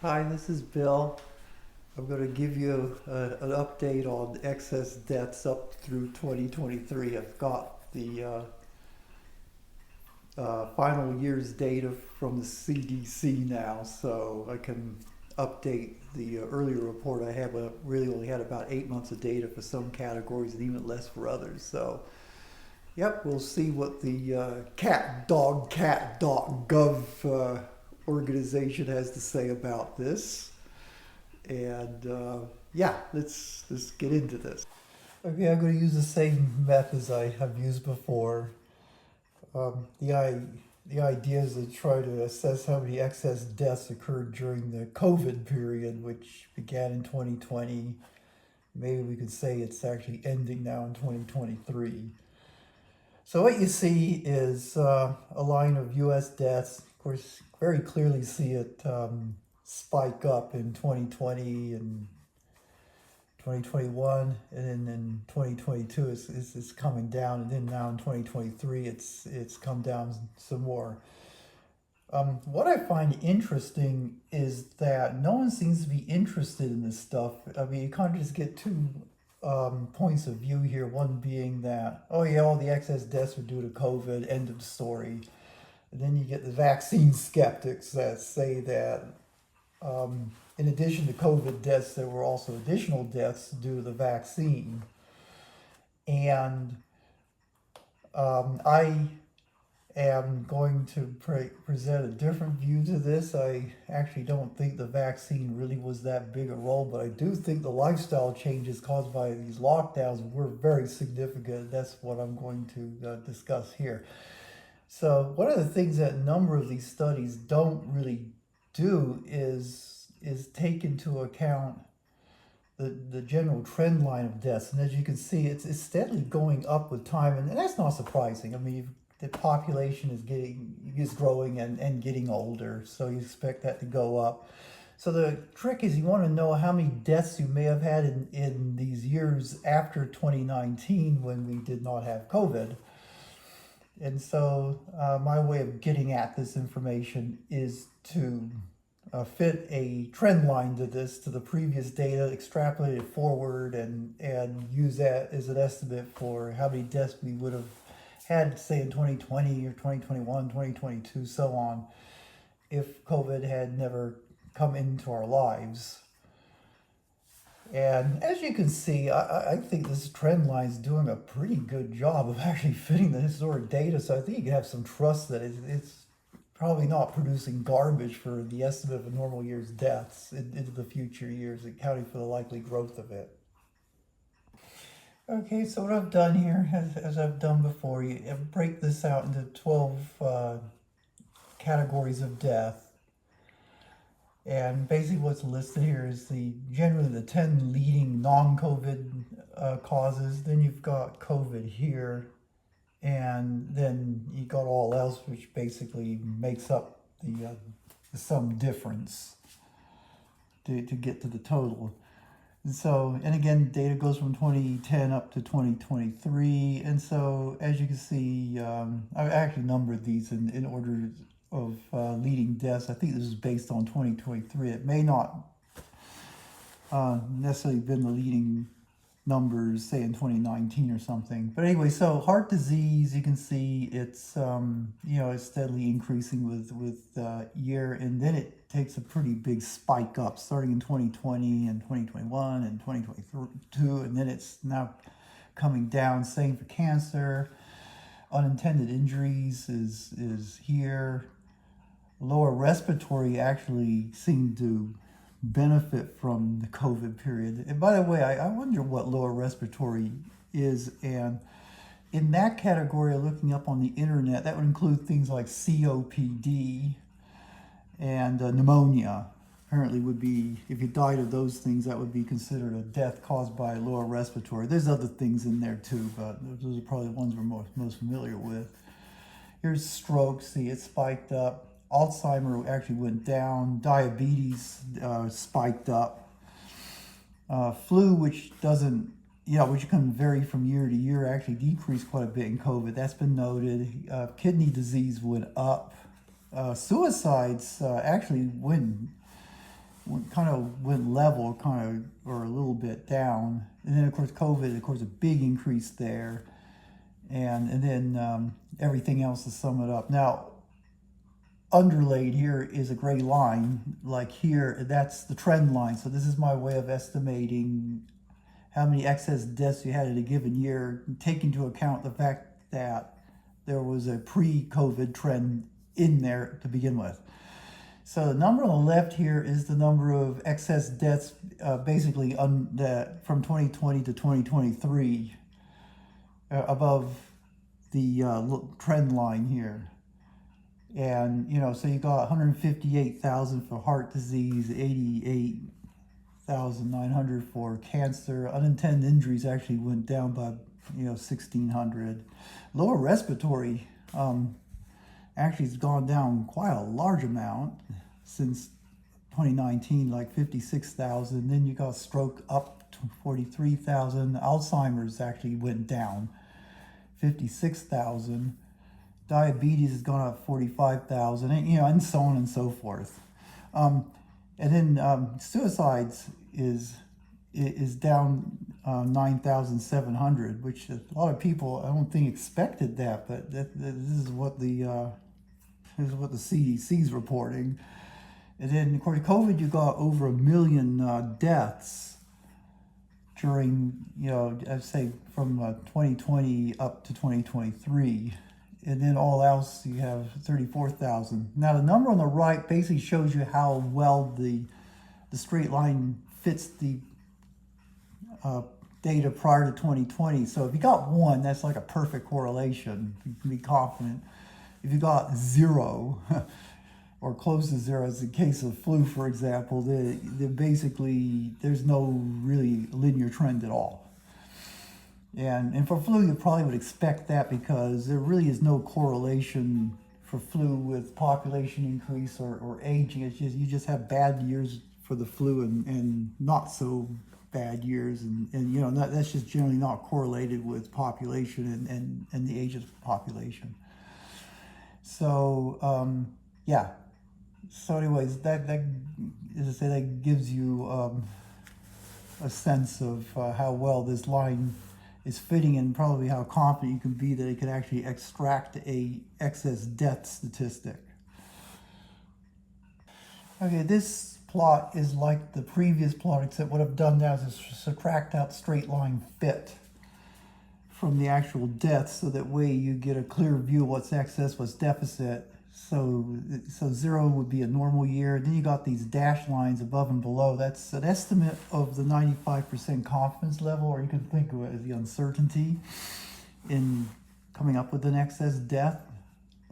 Hi, this is Bill. I'm going to give you an update on excess deaths up through 2023. I've got the final year's data from the CDC now, so I can update the earlier report I had, but really only had about 8 months of data for some categories and even less for others. So, yep, we'll see what the cat.gov organization has to say about this. And yeah, let's get into this. Okay, I'm going to use the same methods I have used before. Um, the I, the idea is to try to assess how many excess deaths occurred during the COVID period, which began in 2020. Maybe we could say it's actually ending now in 2023. So what you see is a line of U.S. deaths. Of course, very clearly see it spike up in 2020 and 2021, and then in 2022 it's coming down, and then now in 2023 it's come down some more. What I find interesting is that no one seems to be interested in this stuff. I mean, you kind of just get two points of view here. One being that, oh yeah, all the excess deaths were due to COVID, end of story. And then you get the vaccine skeptics that say that in addition to COVID deaths, there were also additional deaths due to the vaccine. And I am going to present a different view to this. I actually don't think the vaccine really was that big a role, but I do think the lifestyle changes caused by these lockdowns were very significant. That's what I'm going to discuss here. So one of the things that a number of these studies don't really do is take into account the general trend line of deaths. And as you can see, it's steadily going up with time, and that's not surprising. I mean, the population is growing and getting older, so you expect that to go up. So the trick is you want to know how many deaths you may have had in these years after 2019 when we did not have COVID. And so my way of getting at this information is to fit a trend line to this, to the previous data, extrapolate it forward, and use that as an estimate for how many deaths we would have had, say, in 2020 or 2021, 2022, so on, if COVID had never come into our lives. And as you can see, I think this trend line is doing a pretty good job of actually fitting the historic data. So I think you can have some trust that it's probably not producing garbage for the estimate of a normal year's deaths into the future years, accounting for the likely growth of it. Okay, so what I've done here, as I've done before, you break this out into 12 categories of death. And basically, what's listed here is generally the 10 leading non-COVID causes. Then you've got COVID here, and then you got all else, which basically makes up the sum difference to get to the total. And so, and again, data goes from 2010 up to 2023. And so, as you can see, I've actually numbered these in order of leading deaths. I think this is based on 2023. It may not necessarily been the leading numbers, say in 2019 or something. But anyway, so heart disease, you can see it's it's steadily increasing with year, and then it takes a pretty big spike up starting in 2020 and 2021 and 2022, and then it's now coming down. Same for cancer. Unintended injuries is here. Lower respiratory actually seemed to benefit from the COVID period. And by the way, I wonder what lower respiratory is. And in that category, looking up on the internet, that would include things like COPD and pneumonia. Apparently, would be, if you died of those things, that would be considered a death caused by lower respiratory. There's other things in there too, but those are probably the ones we're most familiar with. Here's stroke. See, it spiked up. Alzheimer actually went down. Diabetes spiked up. Flu, which doesn't, which can vary from year to year, actually decreased quite a bit in COVID. That's been noted. Kidney disease went up. Suicides actually went kind of went level, kind of, or a little bit down. And then, of course, COVID, of course, a big increase there. And then everything else to sum it up. Now, underlaid here is a gray line. Like here, that's the trend line. So this is my way of estimating how many excess deaths you had in a given year, taking into account the fact that there was a pre-COVID trend in there to begin with. So the number on the left here is the number of excess deaths, basically from 2020 to 2023, above the trend line here. And, so you got 158,000 for heart disease, 88,900 for cancer. Unintended injuries actually went down by, 1,600. Lower respiratory actually has gone down quite a large amount since 2019, like 56,000. Then you got stroke up to 43,000. Alzheimer's actually went down 56,000. Diabetes has gone up 45,000, and so on and so forth. And then suicides is down 9,700, which a lot of people I don't think expected that, but this is what the CDC is reporting. And then, of course, COVID, you got over 1 million deaths during, I'd say from 2020 up to 2023. And then all else, you have 34,000. Now, the number on the right basically shows you how well the straight line fits the data prior to 2020. So if you got 1, that's like a perfect correlation. You can be confident. If you got 0, or close to 0, as the case of flu, for example, basically there's no really linear trend at all. And for flu, you probably would expect that because there really is no correlation for flu with population increase or aging. It's just you just have bad years for the flu and not so bad years, and that's just generally not correlated with population and the age of the population. So yeah. So anyways, that as I say, that gives you a sense of how well this line is fitting, and probably how confident you can be that it could actually extract a excess death statistic. Okay, this plot is like the previous plot, except what I've done now is subtract out straight line fit from the actual deaths, so that way you get a clear view of what's excess, what's deficit. So 0 would be a normal year. Then you got these dashed lines above and below. That's an estimate of the 95% confidence level, or you can think of it as the uncertainty in coming up with an excess death,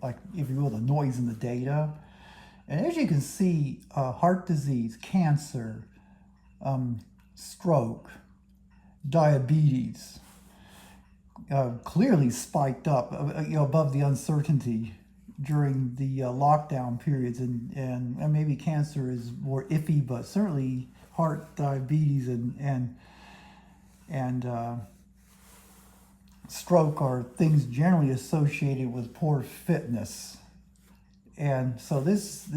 like, if you will, the noise in the data. And as you can see, heart disease, cancer, stroke, diabetes, clearly spiked up, above the uncertainty during the lockdown periods, and maybe cancer is more iffy, but certainly heart, diabetes, and stroke are things generally associated with poor fitness. And so this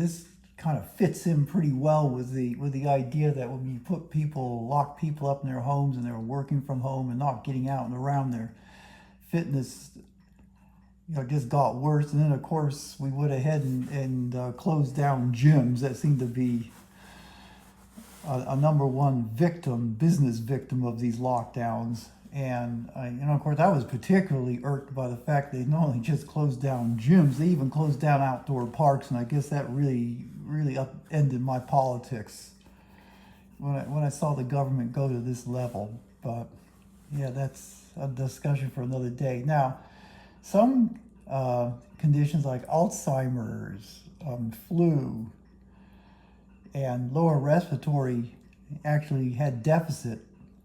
kind of fits in pretty well with the idea that when you lock people up in their homes and they're working from home and not getting out and around, their fitness just got worse. And then, of course, we went ahead and closed down gyms. That seemed to be a number one business victim of these lockdowns. And, of course, I was particularly irked by the fact they not only just closed down gyms, they even closed down outdoor parks. And I guess that really upended my politics when I saw the government go to this level. But, yeah, that's a discussion for another day. Now, some conditions like Alzheimer's, flu, and lower respiratory actually had deficit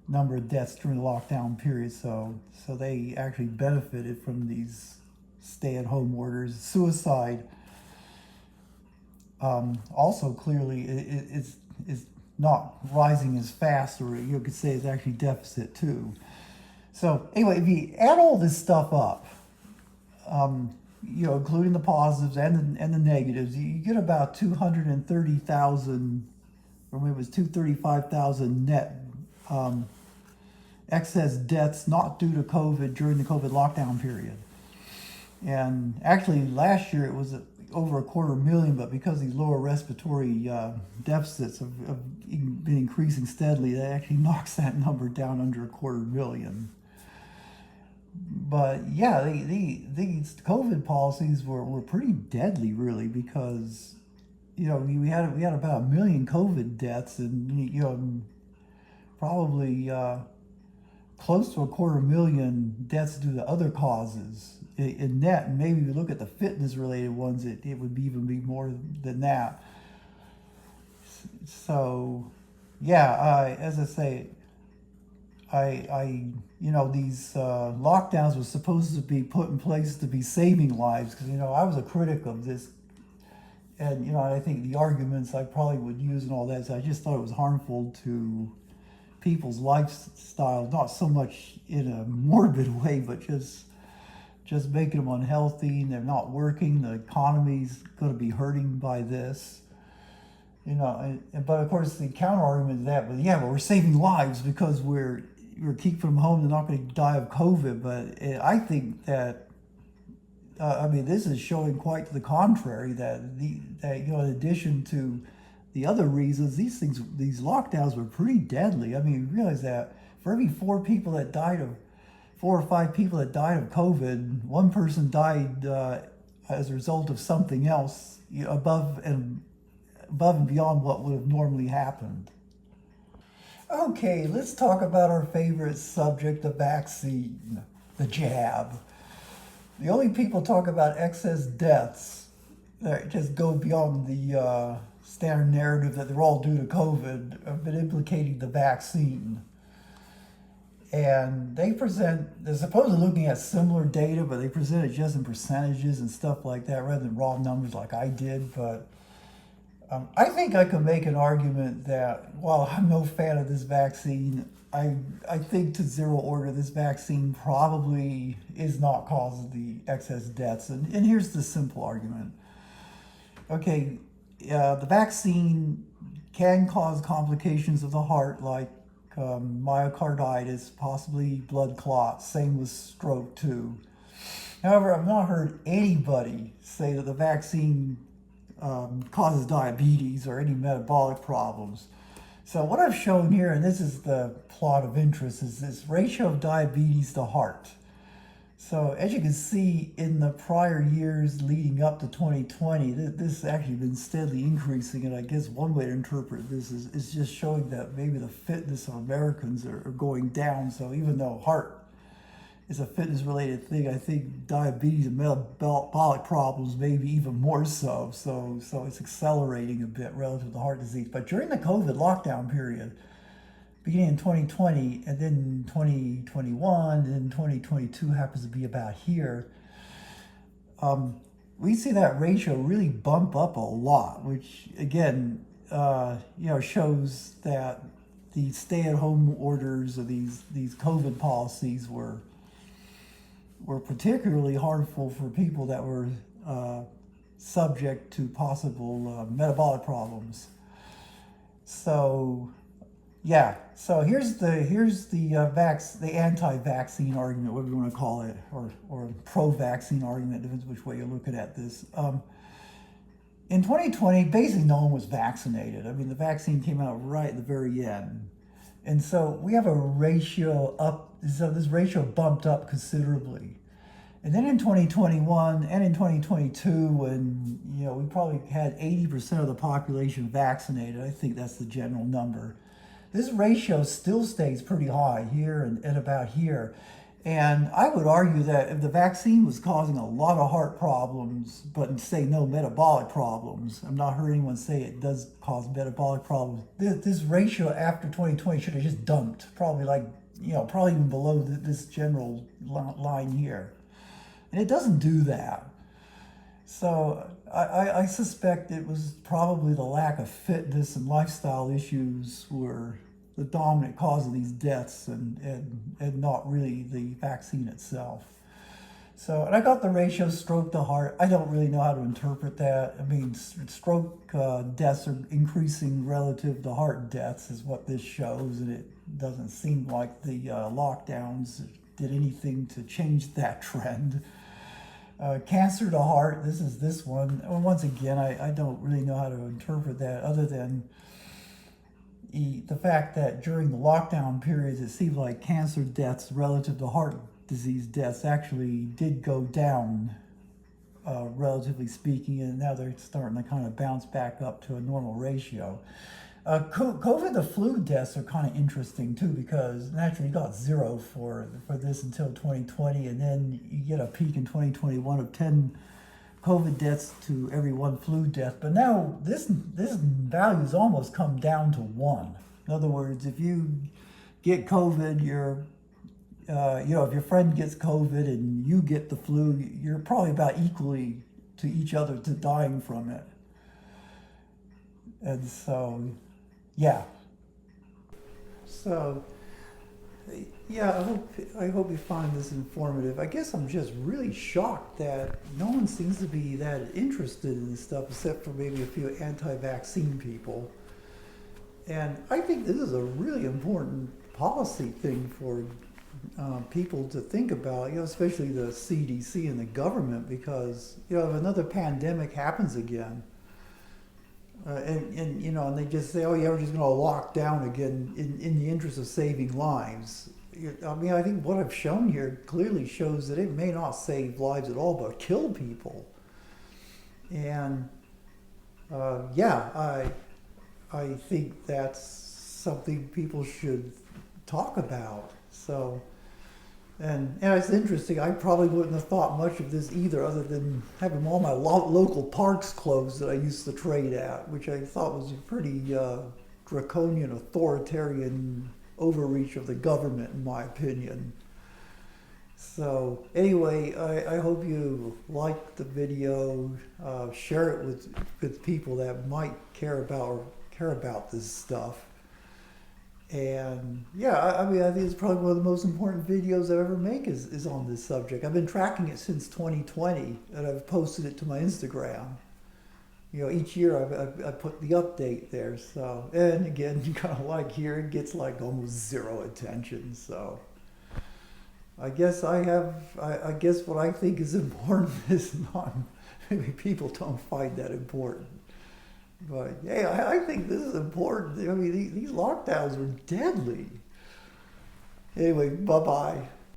number of deaths during the lockdown period. So they actually benefited from these stay-at-home orders. Suicide also clearly is not rising as fast, or you could say it's actually deficit too. So anyway, if you add all this stuff up, including the positives and the negatives, you get about 230,000 or maybe it was 235,000 net excess deaths not due to COVID during the COVID lockdown period. And actually last year it was over 250,000, but because these lower respiratory deficits have been increasing steadily, that actually knocks that number down under 250,000. But yeah, these COVID policies were pretty deadly, really, because we had about 1 million COVID deaths, and probably close to 250,000 deaths due to other causes in net. And maybe if you look at the fitness related ones, it would even be more than that. So yeah, as I say, these lockdowns were supposed to be put in place to be saving lives, because I was a critic of this, and I think the arguments I probably would use and all that, so I just thought it was harmful to people's lifestyle, not so much in a morbid way, but just making them unhealthy, and they're not working. The economy's going to be hurting by this. But of course the counter argument to that, but we're saving lives because we're keeping them home. They're not going to die of COVID. But I think that this is showing quite to the contrary, that in addition to the other reasons, these lockdowns were pretty deadly. I mean, you realize that for every 4 or 5 people that died of COVID, one person died as a result of something else, above and beyond what would have normally happened. Okay, let's talk about our favorite subject, the vaccine, the jab. The only people talk about excess deaths that just go beyond the standard narrative that they're all due to COVID have been implicating the vaccine. And they're supposedly looking at similar data, but they present it just in percentages and stuff like that rather than raw numbers like I did. But I think I could make an argument that while I'm no fan of this vaccine, I think to zero order this vaccine probably is not causing the excess deaths. And here's the simple argument. Okay, the vaccine can cause complications of the heart, like myocarditis, possibly blood clots, same with stroke too. However, I've not heard anybody say that the vaccine causes diabetes or any metabolic problems. So what I've shown here, and this is the plot of interest, is this ratio of diabetes to heart. So as you can see, in the prior years leading up to 2020, this has actually been steadily increasing. And I guess one way to interpret this is just showing that maybe the fitness of Americans are going down. So even though heart is a fitness related thing, I think diabetes and metabolic problems maybe even more so. So it's accelerating a bit relative to heart disease. But during the COVID lockdown period, beginning in 2020 and then 2021 and then 2022 happens to be about here, we see that ratio really bump up a lot, which again, shows that the stay-at-home orders or these COVID policies were particularly harmful for people that were subject to possible metabolic problems. So yeah, so here's the anti-vaccine argument, whatever you want to call it, or pro-vaccine argument, depends which way you're looking at this. In 2020, basically no one was vaccinated. I mean, the vaccine came out right at the very end. And so we have a ratio up, so this ratio bumped up considerably. And then in 2021 and in 2022, when we probably had 80% of the population vaccinated, I think that's the general number, this ratio still stays pretty high here and about here. And I would argue that if the vaccine was causing a lot of heart problems, but say no metabolic problems, I'm not hearing anyone say it does cause metabolic problems, this ratio after 2020 should have just dumped, probably even below this general line here. And it doesn't do that. So I suspect it was probably the lack of fitness and lifestyle issues were the dominant cause of these deaths and not really the vaccine itself. So, and I got the ratio stroke to heart. I don't really know how to interpret that. I mean, stroke deaths are increasing relative to heart deaths, is what this shows, and it doesn't seem like the lockdowns did anything to change that trend. Cancer to heart, this is this one. Once again, I don't really know how to interpret that other than the fact that during the lockdown periods, it seemed like cancer deaths relative to heart disease deaths actually did go down, relatively speaking, and now they're starting to kind of bounce back up to a normal ratio. COVID, the flu deaths are kind of interesting too, because naturally you got zero for this until 2020, and then you get a peak in 2021 of 10 COVID deaths to every one flu death. But now this value's almost come down to one. In other words, if you get COVID, if your friend gets COVID and you get the flu, you're probably about equally to each other to dying from it. And so, yeah. So, yeah, I hope you find this informative. I guess I'm just really shocked that no one seems to be that interested in this stuff, except for maybe a few anti-vaccine people. And I think this is a really important policy thing for people to think about, especially the CDC and the government, because if another pandemic happens again, and they just say, oh yeah, we're just going to lock down again in the interest of saving lives. I mean, I think what I've shown here clearly shows that it may not save lives at all, but kill people. And I think that's something people should talk about. So, and it's interesting. I probably wouldn't have thought much of this either, other than having all my local parks closed that I used to trade at, which I thought was a pretty draconian, authoritarian overreach of the government, in my opinion. So anyway, I hope you liked the video. Share it with people that might care about this stuff. And yeah, I mean, I think it's probably one of the most important videos I ever make is on this subject. I've been tracking it since 2020, and I've posted it to my Instagram. Each year I put the update there. So, and again, you kind of like here, it gets like almost zero attention. So, I guess I guess what I think is important is not, maybe people don't find that important. But hey, I think this is important. I mean, these lockdowns are deadly. Anyway, bye-bye.